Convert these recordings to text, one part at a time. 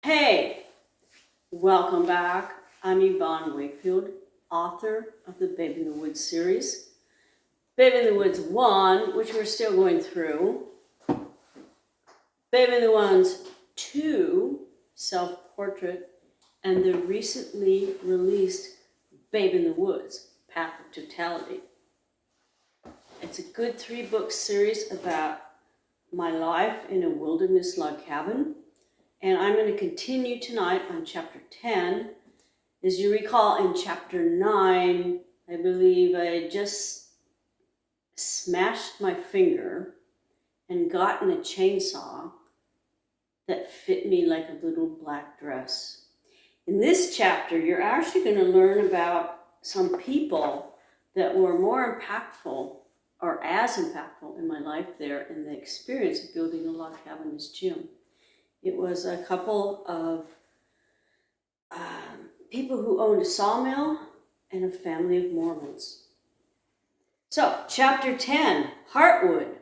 Hey, welcome back. I'm Yvonne Wakefield, author of the Babe in the Woods series. Babe in the Woods 1, which we're still going through. Babe in the Woods 2, self-portrait, and the recently released Babe in the Woods, Path of Totality. It's a good 3-book series about my life in a wilderness log cabin. And I'm going to continue tonight on chapter 10. As you recall, in chapter 9, I believe I had just smashed my finger and gotten a chainsaw that fit me like a little black dress. In this chapter, you're actually going to learn about some people that were more impactful or as impactful in my life there in the experience of building a log cabin as Jim. It was a couple of people who owned a sawmill and a family of Mormons. So, chapter 10, Heartwood.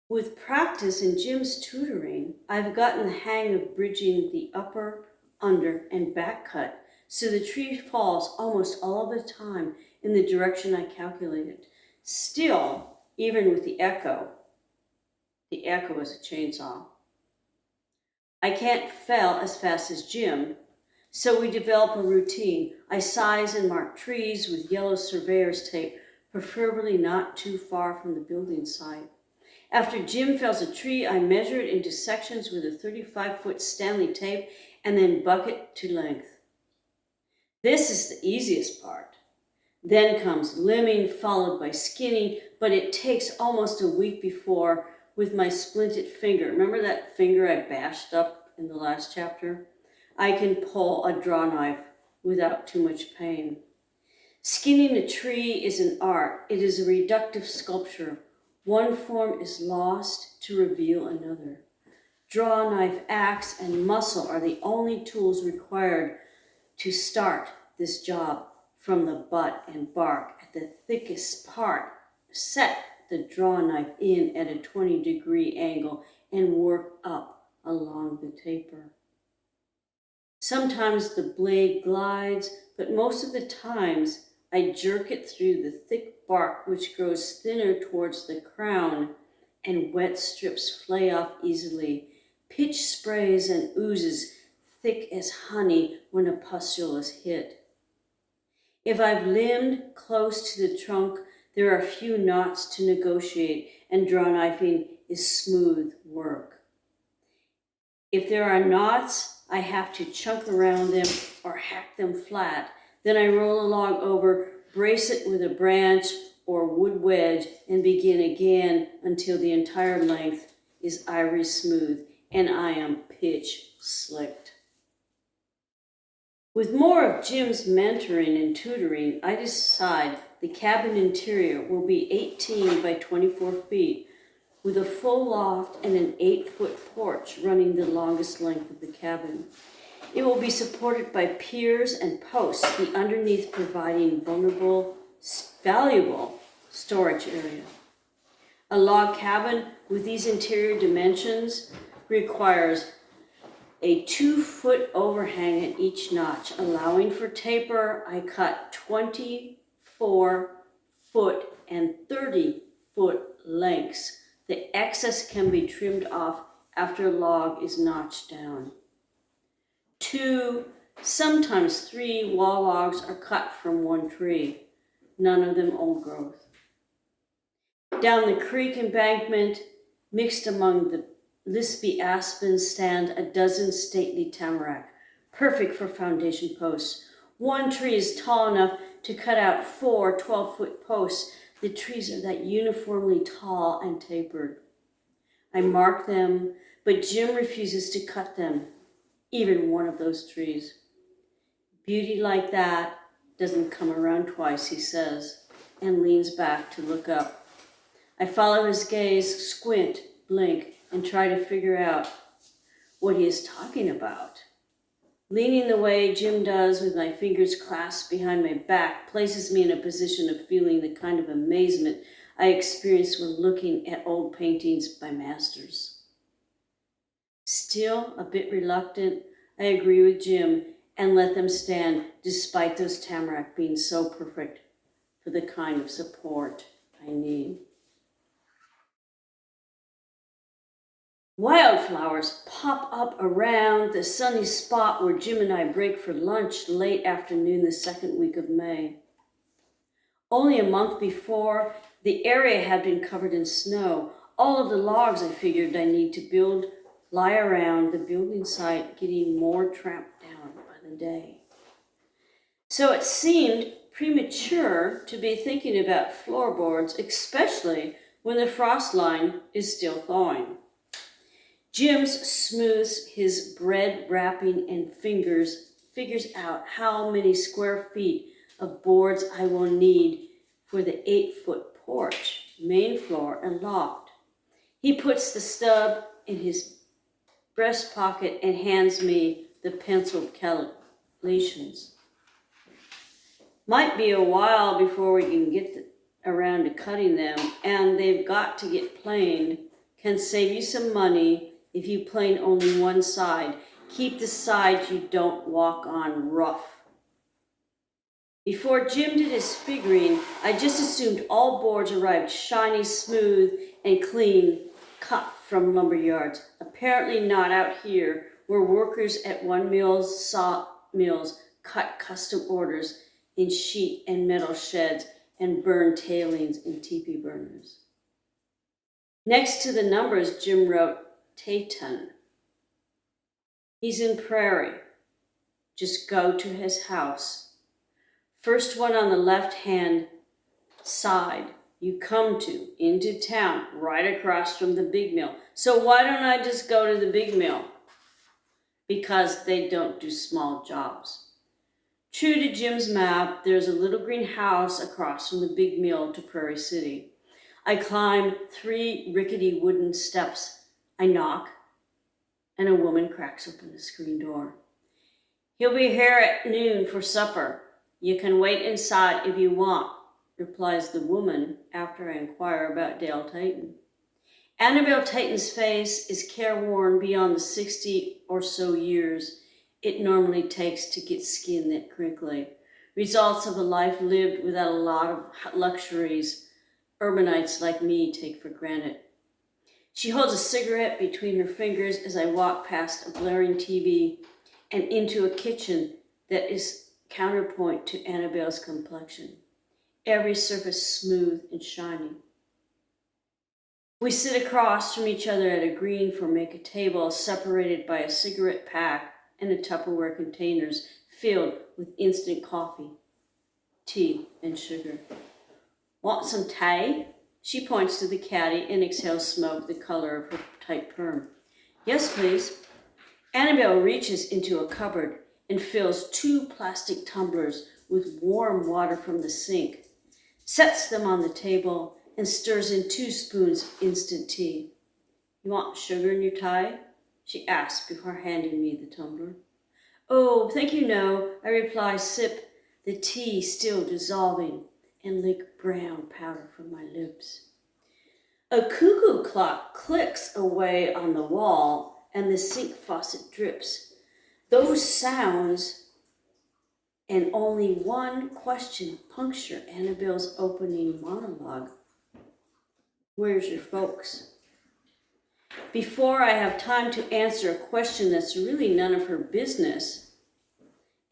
With practice in Jim's tutoring, I've gotten the hang of bridging the upper, under, and back cut so the tree falls almost all of the time in the direction I calculated. Still, even with the echo is a chainsaw. I can't fell as fast as Jim, so we develop a routine. I size and mark trees with yellow surveyor's tape, preferably not too far from the building site. After Jim fells a tree, I measure it into sections with a 35-foot Stanley tape and then bucket to length. This is the easiest part. Then comes limbing, followed by skinning, but it takes almost a week before with my splinted finger. Remember that finger I bashed up in the last chapter? I can pull a draw knife without too much pain. Skinning a tree is an art. It is a reductive sculpture. One form is lost to reveal another. Draw knife, axe, and muscle are the only tools required to start this job. From the butt and bark at the thickest part, set the draw knife in at a 20-degree angle and work up along the taper. Sometimes the blade glides, but most of the times I jerk it through the thick bark, which grows thinner towards the crown, and wet strips flay off easily. Pitch sprays and oozes thick as honey when a pustule is hit. If I've limbed close to the trunk, there are few knots to negotiate, and draw knifing is smooth work. If there are knots, I have to chunk around them or hack them flat. Then I roll a log over, brace it with a branch or wood wedge, and begin again until the entire length is ivory smooth and I am pitch slicked. With more of Jim's mentoring and tutoring, I decide the cabin interior will be 18 by 24 feet with a full loft and an 8-foot porch running the longest length of the cabin. It will be supported by piers and posts, the underneath providing valuable storage area. A log cabin with these interior dimensions requires a 2-foot overhang at each notch. Allowing for taper, I cut 24-foot and 30-foot lengths. The excess can be trimmed off after a log is notched down. 2, sometimes 3 wall logs are cut from one tree, none of them old growth. Down the creek embankment, mixed among the lispy aspens, stand a dozen stately tamarack, perfect for foundation posts. One tree is tall enough to cut out 4 12-foot posts. The trees are that uniformly tall and tapered. I mark them, but Jim refuses to cut them, even one of those trees. Beauty like that doesn't come around twice, he says, and leans back to look up. I follow his gaze, squint, blink, and try to figure out what he is talking about. Leaning the way Jim does with my fingers clasped behind my back places me in a position of feeling the kind of amazement I experienced when looking at old paintings by masters. Still a bit reluctant, I agree with Jim and let them stand, despite those tamarack being so perfect for the kind of support I need. Wildflowers pop up around the sunny spot where Jim and I break for lunch late afternoon the second week of May. Only a month before, the area had been covered in snow. All of the logs I figured I need to build lie around the building site, getting more tramped down by the day. So it seemed premature to be thinking about floorboards, especially when the frost line is still thawing. Jim smooths his bread wrapping and figures out how many square feet of boards I will need for the 8-foot porch, main floor, and loft. He puts the stub in his breast pocket and hands me the penciled calculations. Might be a while before we can get around to cutting them, and they've got to get planed. Can save you some money if you plane only one side. Keep the sides you don't walk on rough. Before Jim did his figuring, I just assumed all boards arrived shiny, smooth, and clean, cut from lumber yards. Apparently not out here, where workers at one mill's sawmills cut custom orders in sheet and metal sheds and burn tailings in teepee burners. Next to the numbers, Jim wrote Tayton. He's in Prairie. Just go to his house. First one on the left-hand side you come to, into town, right across from the big mill. So why don't I just go to the big mill? Because they don't do small jobs. True to Jim's map, there's a little green house across from the big mill to Prairie City. I climb 3 rickety wooden steps. I knock, and a woman cracks open the screen door. He'll be here at noon for supper. You can wait inside if you want, replies the woman after I inquire about Dale Tayton. Anabell Tayton's face is careworn beyond the 60 or so years it normally takes to get skin that crinkly. Results of a life lived without a lot of luxuries urbanites like me take for granted. She holds a cigarette between her fingers as I walk past a blaring TV and into a kitchen that is counterpoint to Anabell's complexion. Every surface smooth and shiny. We sit across from each other at a green formica table separated by a cigarette pack and a Tupperware containers filled with instant coffee, tea, and sugar. Want some tea? She points to the caddy and exhales smoke the color of her tight perm. Yes, please. Anabell reaches into a cupboard and fills 2 plastic tumblers with warm water from the sink, sets them on the table, and stirs in 2 spoons of instant tea. You want sugar in your tea? She asks before handing me the tumbler. Oh, thank you, no, I reply, sip the tea still dissolving, and lick brown powder from my lips. A cuckoo clock clicks away on the wall, and the sink faucet drips. Those sounds and only one question puncture Anabell's opening monologue. Where's your folks? Before I have time to answer a question that's really none of her business,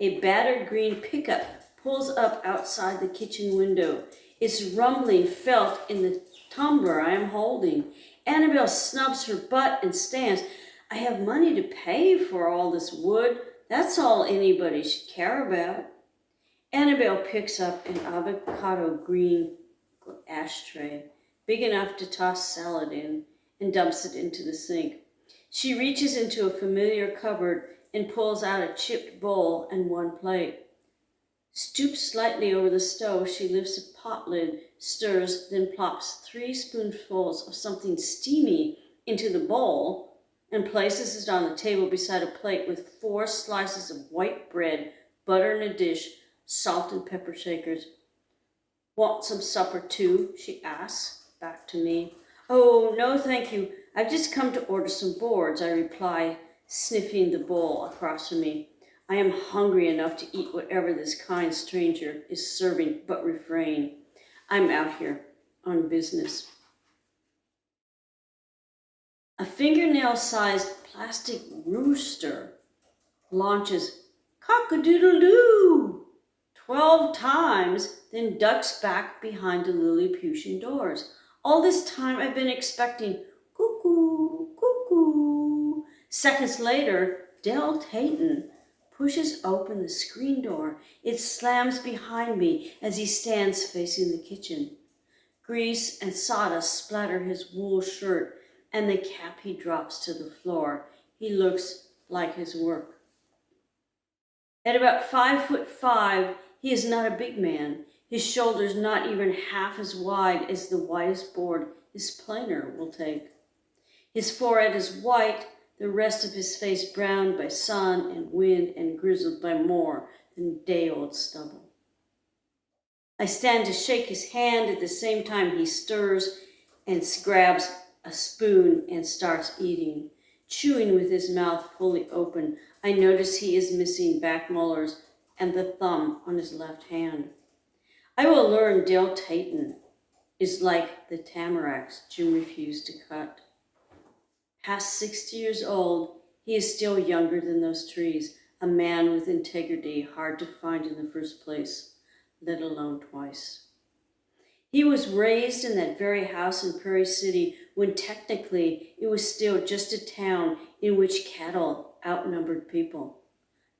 a battered green pickup pulls up outside the kitchen window, its rumbling felt in the tumbler I am holding. Anabell snubs her butt and stands. I have money to pay for all this wood. That's all anybody should care about. Anabell picks up an avocado green ashtray, big enough to toss salad in, and dumps it into the sink. She reaches into a familiar cupboard and pulls out a chipped bowl and 1 plate. Stooped slightly over the stove, she lifts a pot lid, stirs, then plops 3 spoonfuls of something steamy into the bowl and places it on the table beside a plate with 4 slices of white bread, butter in a dish, salt and pepper shakers. Want some supper too? She asks, back to me. Oh, no, thank you. "I've just come to order some boards," I reply, sniffing the bowl across from me. I am hungry enough to eat whatever this kind stranger is serving, but refrain. I'm out here on business. A fingernail-sized plastic rooster launches cock-a-doodle-doo 12 times, then ducks back behind the Lilliputian doors. All this time I've been expecting cuckoo, cuckoo. Seconds later, Del Tayton pushes open the screen door. It slams behind me as he stands facing the kitchen. Grease and sawdust splatter his wool shirt, and the cap he drops to the floor. He looks like his work. At about 5'5", he is not a big man. His shoulders not even half as wide as the widest board his planer will take. His forehead is white, the rest of his face browned by sun and wind and grizzled by more than day-old stubble. I stand to shake his hand at the same time he stirs and grabs a spoon and starts eating. Chewing with his mouth fully open, I notice he is missing back molars and the thumb on his left hand. I will learn Del Tayton is like the tamaracks Jim refused to cut. Past 60 years old, he is still younger than those trees, a man with integrity hard to find in the first place, let alone twice. He was raised in that very house in Prairie City when technically it was still just a town in which cattle outnumbered people.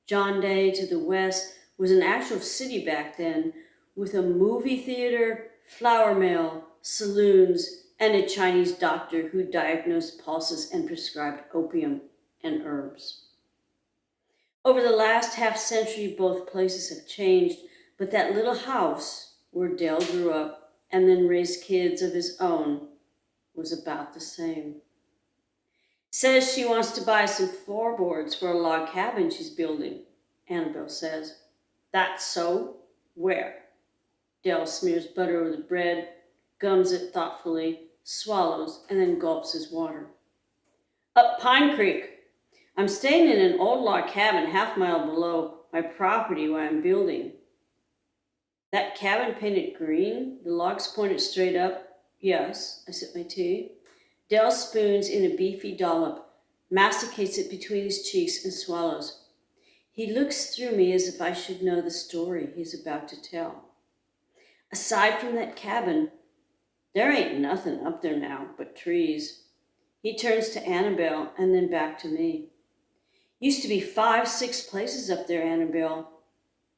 John Day to the west was an actual city back then, with a movie theater, flour mill, saloons, and a Chinese doctor who diagnosed pulses and prescribed opium and herbs. Over the last half-century, both places have changed, but that little house where Del grew up and then raised kids of his own was about the same. Says she wants to buy some floorboards for a log cabin she's building, Anabell says. That's so? Where? Del smears butter over the bread, gums it thoughtfully, swallows, and then gulps his water. Up Pine Creek. I'm staying in an old log cabin half-mile below my property where I'm building. That cabin painted green, the logs pointed straight up. Yes, I sip my tea. Del spoons in a beefy dollop, masticates it between his cheeks and swallows. He looks through me as if I should know the story he's about to tell. Aside from that cabin, there ain't nothing up there now but trees. He turns to Anabell and then back to me. Used to be 5, 6 places up there, Anabell.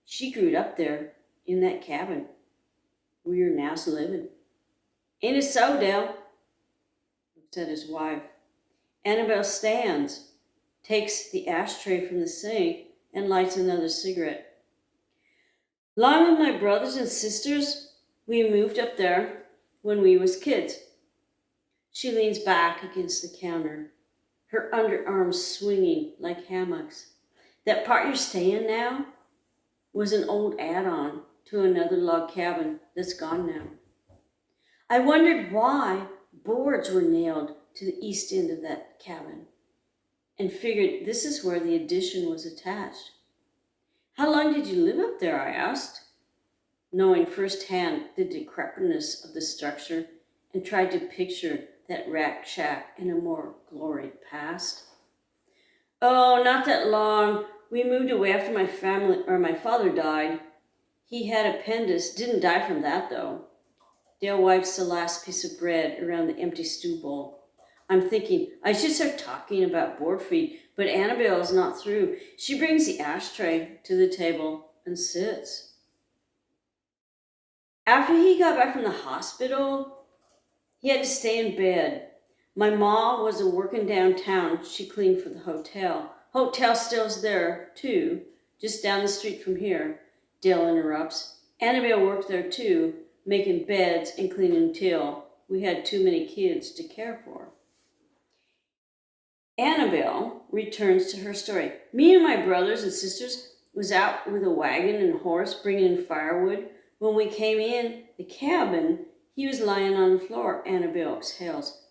She grew up there in that cabin where you're now living. Ain't it so, Del? Said his wife. Anabell stands, takes the ashtray from the sink, and lights another cigarette. Along with my brothers and sisters, we moved up there when we was kids. She leans back against the counter, her underarms swinging like hammocks. That part you're staying now was an old add-on to another log cabin that's gone now. I wondered why boards were nailed to the east end of that cabin and figured this is where the addition was attached. How long did you live up there, I asked, knowing firsthand the decrepitness of the structure, and tried to picture that rack shack in a more gloried past. Oh, not that long. We moved away after my father died. He had appendix, didn't die from that though. Dale wipes the last piece of bread around the empty stew bowl. I'm thinking I should start talking about board feed, but Anabell is not through. She brings the ashtray to the table and sits. After he got back from the hospital, he had to stay in bed. My mom was working downtown. She cleaned for the hotel. Hotel still's there, too, just down the street from here. Dale interrupts. Anabell worked there, too, making beds and cleaning till we had too many kids to care for. Anabell returns to her story. Me and my brothers and sisters was out with a wagon and horse bringing in firewood. When we came in the cabin, he was lying on the floor, Anabell exhales.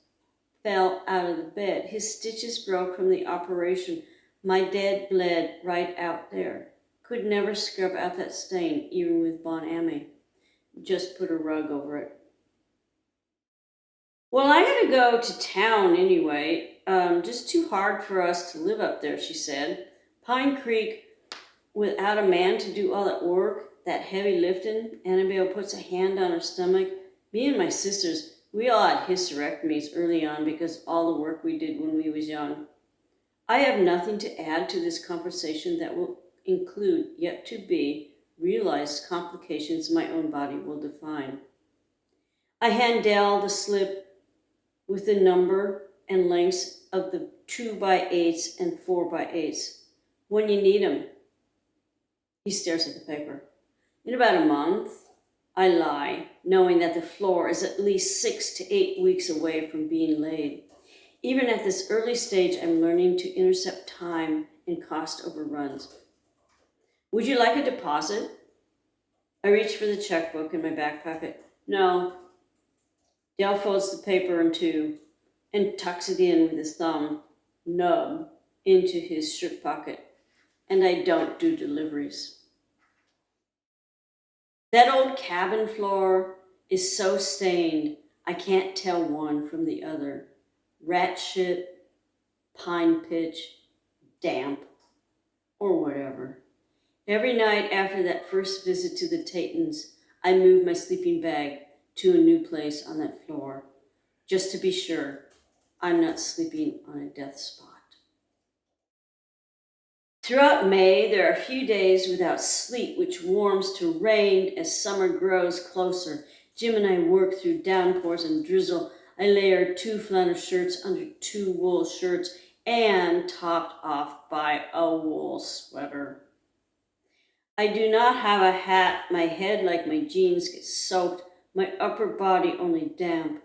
fell out of the bed. His stitches broke from the operation. My dad bled right out there. Could never scrub out that stain, even with Bon Ami. Just put a rug over it. Well, I had to go to town anyway. Just too hard for us to live up there, she said. Pine Creek, without a man to do all that work, that heavy lifting. Anabell puts a hand on her stomach. Me and my sisters, we all had hysterectomies early on because of all the work we did when we was young. I have nothing to add to this conversation that will include yet to be realized complications my own body will define. I hand Dell the slip with the number and lengths of the 2x8s and 4x8s. When you need 'em. He stares at the paper. In about a month, I lie, knowing that the floor is at least 6 to 8 weeks away from being laid. Even at this early stage, I'm learning to intercept time and cost overruns. Would you like a deposit? I reach for the checkbook in my back pocket. No. Dale folds the paper in two and tucks it in with his thumb, nub, into his shirt pocket. And I don't do deliveries. That old cabin floor is so stained, I can't tell one from the other. Rat shit, pine pitch, damp, or whatever. Every night after that first visit to the Tatons, I move my sleeping bag to a new place on that floor, just to be sure I'm not sleeping on a death spot. Throughout May, there are a few days without sleet, which warms to rain as summer grows closer. Jim and I work through downpours and drizzle. I layer 2 flannel shirts under 2 wool shirts and topped off by a wool sweater. I do not have a hat. My head, like my jeans, gets soaked. My upper body only damp.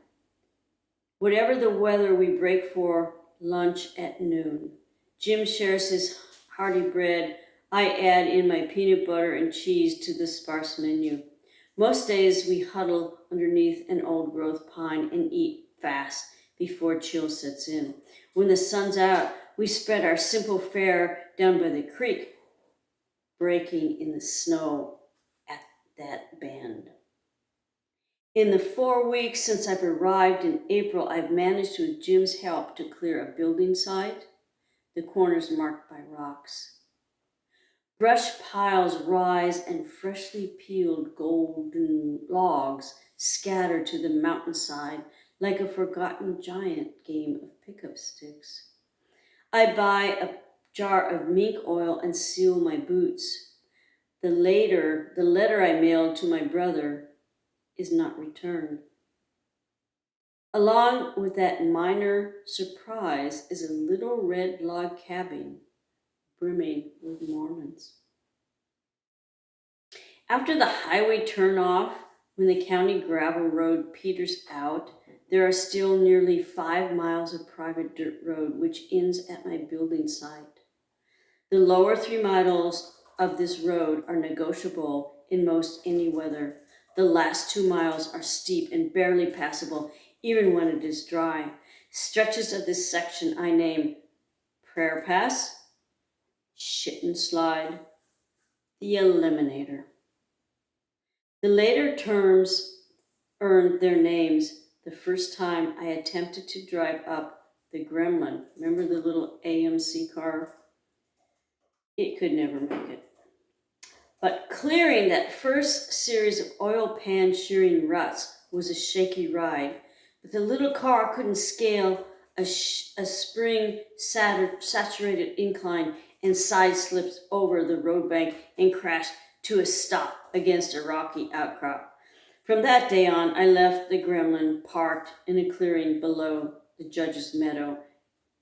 Whatever the weather, we break for lunch at noon. Jim shares his hearty bread. I add in my peanut butter and cheese to the sparse menu. Most days we huddle underneath an old-growth pine and eat fast before chill sets in. When the sun's out, we spread our simple fare down by the creek, breaking in the snow at that bend. In the 4 weeks since I've arrived in April, I've managed with Jim's help to clear a building site, the corners marked by rocks. Brush piles rise and freshly peeled golden logs scatter to the mountainside like a forgotten giant game of pickup sticks. I buy a jar of mink oil and seal my boots. The letter I mailed to my brother is not returned. Along with that minor surprise is a little red log cabin brimming with Mormons. After the highway turnoff, when the county gravel road peters out, there are still nearly 5 miles of private dirt road which ends at my building site. The lower 3 miles of this road are negotiable in most any weather. The last 2 miles are steep and barely passable, even when it is dry. Stretches of this section I name Prayer Pass, Shit and Slide, the Eliminator. The later terms earned their names the first time I attempted to drive up the Gremlin. Remember the little AMC car? It could never make it. But clearing that first series of oil pan shearing ruts was a shaky ride. But the little car couldn't scale a spring saturated incline and side slipped over the road bank and crashed to a stop against a rocky outcrop. From that day on, I left the Gremlin parked in a clearing below the judge's meadow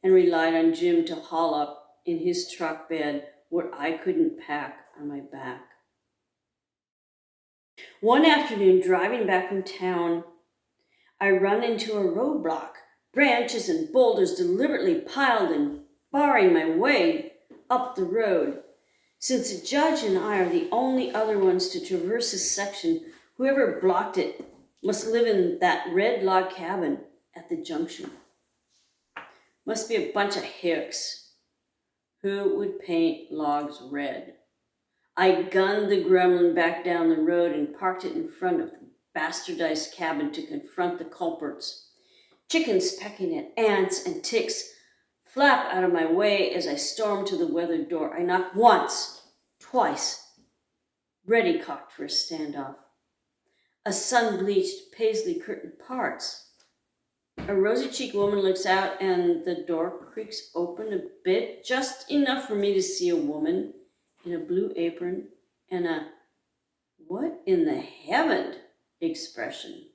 and relied on Jim to haul up in his truck bed what I couldn't pack on my back. One afternoon, driving back from town, I run into a roadblock, branches and boulders deliberately piled and barring my way up the road. Since the judge and I are the only other ones to traverse this section, whoever blocked it must live in that red log cabin at the junction. Must be a bunch of hicks. Who would paint logs red? I gunned the gremlin back down the road and parked it in front of the bastardized cabin to confront the culprits. Chickens pecking at ants and ticks flap out of my way as I storm to the weathered door. I knock once, twice, ready cocked for a standoff. A sun-bleached paisley curtain parts. A rosy-cheeked woman looks out and the door creaks open a bit, just enough for me to see a woman in a blue apron and a "what in the heaven" expression.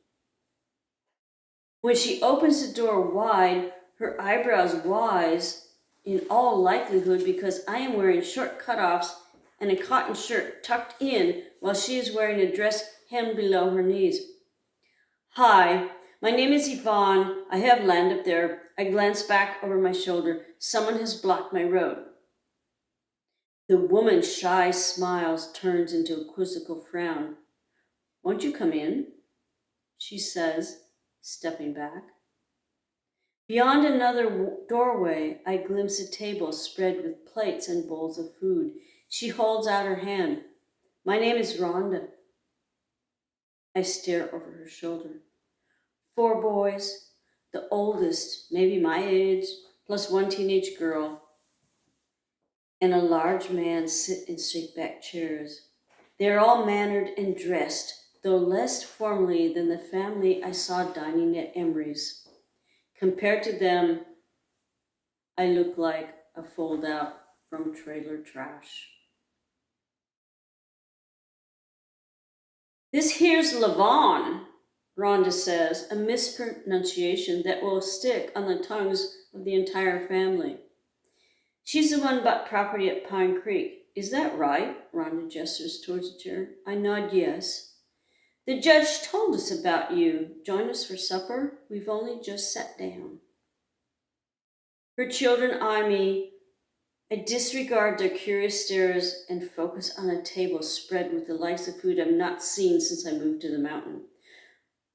When she opens the door wide, her eyebrows rise, in all likelihood because I am wearing short cutoffs and a cotton shirt tucked in while she is wearing a dress hemmed below her knees. "Hi, my name is Yvonne. I have land up there." I glance back over my shoulder. Someone has blocked my road. The woman's shy smiles turns into a quizzical frown. "Won't you come in?" she says, stepping back. Beyond another doorway, I glimpse a table spread with plates and bowls of food. She holds out her hand. "My name is Rhonda." I stare over her shoulder. 4 boys, the oldest, maybe my age, plus 1 teenage girl, and a large man sit in straight-back chairs. They are all mannered and dressed, though less formally than the family I saw dining at Emery's. Compared to them, I look like a fold-out from trailer trash. "This here's Lavon," Rhonda says, a mispronunciation that will stick on the tongues of the entire family. "She's the one bought property at Pine Creek. Is that right?" Rhonda gestures towards the chair. I nod yes. "The judge told us about you. Join us for supper? We've only just sat down." Her children eye me. I disregard their curious stares and focus on a table spread with the likes of food I've not seen since I moved to the mountain.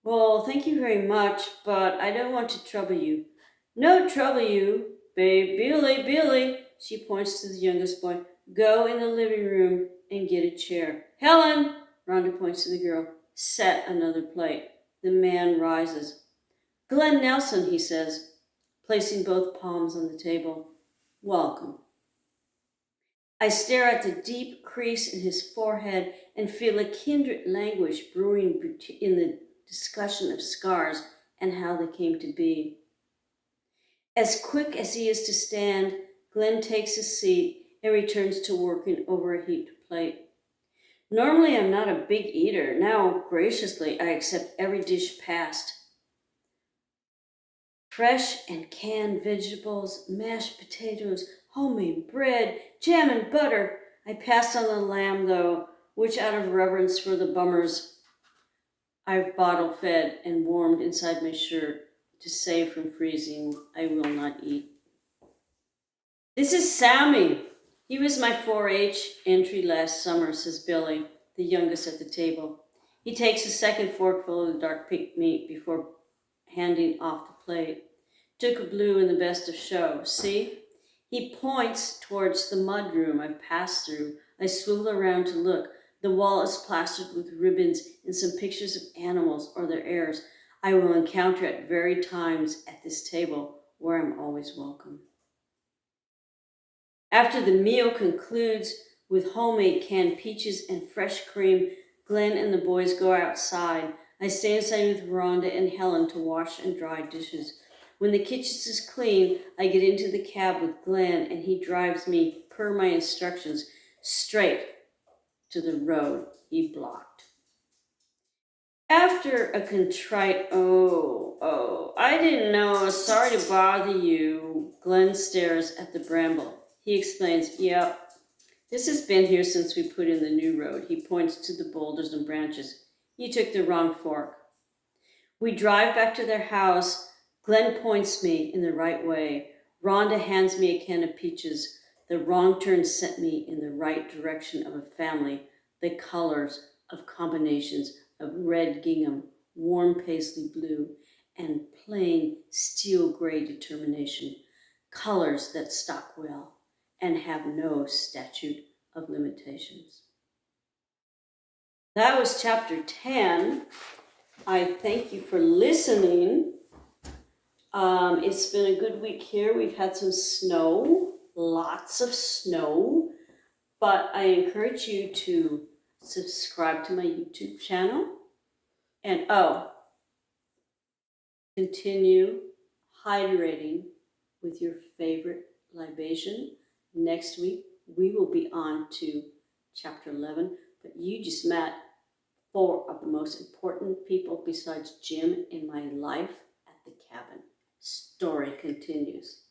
"Well, thank you very much, but I don't want to trouble you." "No trouble you, babe. Billy," she points to the youngest boy. "Go in the living room and get a chair." "Helen," Rhonda points to the girl, "set another plate." The man rises. "Glenn Nelson," he says, placing both palms on the table. "Welcome." I stare at the deep crease in his forehead and feel a kindred languish brewing in the discussion of scars and how they came to be. As quick as he is to stand, Glenn takes his seat and returns to working over a heaped plate. Normally I'm not a big eater. Now, graciously, I accept every dish passed. Fresh and canned vegetables, mashed potatoes, homemade bread, jam and butter. I passed on the lamb, though, which out of reverence for the bummers I've bottle fed and warmed inside my shirt to save from freezing, I will not eat. "This is Sammy. He was my 4-H entry last summer," says Billy, the youngest at the table. He takes a second forkful of the dark pink meat before handing off the plate. "Took a blue in the best of show. See?" He points towards the mud room I've passed through. I swivel around to look. The wall is plastered with ribbons and some pictures of animals or their heirs I will encounter at varied times at this table, where I'm always welcome. After the meal concludes with homemade canned peaches and fresh cream, Glenn and the boys go outside. I stay inside with Rhonda and Helen to wash and dry dishes. When the kitchen is clean, I get into the cab with Glenn and he drives me, per my instructions, straight to the road he blocked. After a contrite, I didn't know, sorry to bother you," Glenn stares at the bramble. He explains, "Yep, this has been here since we put in the new road." He points to the boulders and branches. "You took the wrong fork." We drive back to their house. Glenn points me in the right way. Rhonda hands me a can of peaches. The wrong turn sent me in the right direction of a family, the colors of combinations of red gingham, warm paisley blue, and plain steel gray determination. colors that stock well, and have no statute of limitations. That was chapter 10. I thank you for listening. It's been a good week here. We've had some snow, lots of snow, but I encourage you to subscribe to my YouTube channel. And continue hydrating with your favorite libation. Next week, we will be on to chapter 11, but you just met 4 of the most important people besides Jim in my life at the cabin. Story continues.